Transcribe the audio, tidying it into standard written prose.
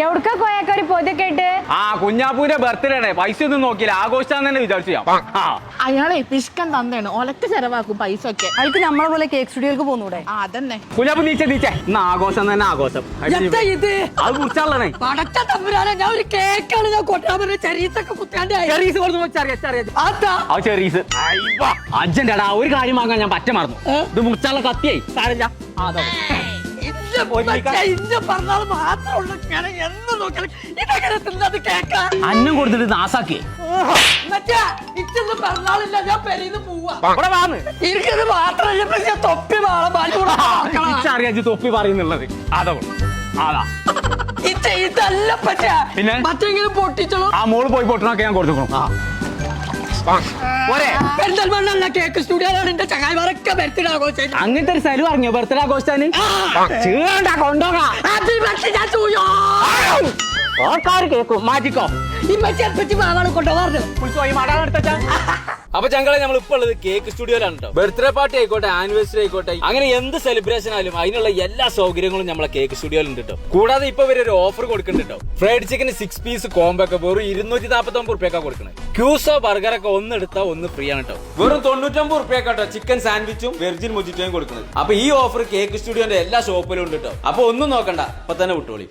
എവിടക്ക കോയാക്ക ഒരു പൊതിയൊക്കെ ഇട്ട്? ആ കുഞ്ഞാപ്പൂന്റെ ബർത്ത്ഡേ ആണ്, പൈസ ഒന്നും നോക്കിയില്ല, ആഘോഷിച്ചാന്ന് തന്നെ വിചാരിച്ചു. അയാളെ പിഷ്കൻ തന്നെയാണ്, ഒലക്ക ചെലവാക്കും പൈസ ഒക്കെ. അയാൾക്ക് നമ്മളെ പോലെ കേക്ക് സ്റ്റുഡിയോക്ക് പോന്നൂടെ? അതന്നെ കുഞ്ഞാപ്പൂ നീച്ചേ ഇന്ന് ആഘോഷം തന്നെ ആഘോഷം. ഇത് അത് കുറിച്ചാളേ പടച്ച തമ്പുരാനെ, ഞാൻ ഒരു കേക്കാണ് ഞാൻ കൊട്ടാൻ പറഞ്ഞ ചെറീസൊക്കെ കുത്താണ്ടായി. അർജന്റ് എടാ, ഒരു കാര്യം വാങ്ങാൻ ഞാൻ പറ്റ മറന്നു. ഇത് മുറിച്ചാളെ കത്തിയായി സാരല്ല. പറഞ്ഞാൽ മാത്രമുള്ള എന്ന് നോക്കിയാലും ഇതെങ്ങനെ തിന്നത് കേക്കാ? അന്നം കൊടുത്തിട്ട് നാസാക്കി പറഞ്ഞാലില്ല, ഞാൻ പെരീന്ന് പോവാ. ഇവിടെ വാന്ന് എനിക്കത് മാത്രമല്ല തൊപ്പി അറിയാ തൊപ്പി പറയുന്നുള്ളത്. അതാ അതാ ഇതല്ല പറ്റാ. പിന്നെ മറ്റെങ്കിലും പൊട്ടിച്ചോളൂ. ആ മോള് പോയി പൊട്ടണൊക്കെ ഞാൻ കൊടുക്കണം. പെരിന്തൽമണ്ണ കേക്ക് സ്റ്റുഡിയോയിലാണ് എന്റെ ചങ്ങായിമാരൊക്കെ ബർത്ത്ഡേ ആഘോഷിച്ചത്. അങ്ങനത്തെ ഒരു സ്ഥലം ഇറങ്ങിയോ ബർത്ത്ഡേ ആഘോഷിച്ചാന്? കൊണ്ടോകാം കേക്കും മാറ്റിക്കോ. അപ്പൊ ഞങ്ങളെ നമ്മൾ ഇപ്പൊ ഉള്ളത് കേക്ക് സ്റ്റുഡിയോയിലാണ് കേട്ടോ. ബർത്ത്ഡേ പാർട്ടി ആയിക്കോട്ടെ, ആനിവേഴ്സറി ആയിക്കോട്ടെ, അങ്ങനെ എന്ത് സെലിബ്രേഷൻ ആയാലും അതിനുള്ള എല്ലാ സൗകര്യങ്ങളും നമ്മളെ കേക്ക് സ്റ്റുഡിയോയിൽ ഉണ്ട് കേട്ടോ. കൂടാതെ ഇപ്പൊ ഇവര് ഒരു ഓഫർ കൊടുക്കുന്നുണ്ട് കേട്ടോ. ഫ്രൈഡ് ചിക്കൻ 6 പീസ് കോംബോ ഒക്കെ വെറും 249 റുപ്യക്കാ കൊടുക്കുന്നത്. ക്യൂസോ ബർഗറൊക്കെ ഒന്ന് എടുത്താൽ ഒന്ന് ഫ്രീ ആണ് കേട്ടോ. വെറും 99 റുപ്യക്കാട്ടോ ചിക്കൻ സാൻഡ്വിച്ചും വെർജിൻ മൊജിറ്റോയും കൊടുക്കുന്നത്. അപ്പൊ ഈ ഓഫർ കേക്ക് സ്റ്റുഡിയോന്റെ എല്ലാ ഷോപ്പിലും ഉണ്ട് കേട്ടോ. അപ്പൊ ഒന്നും നോക്കണ്ട, ഇപ്പൊ തന്നെ വിട്ടോളി.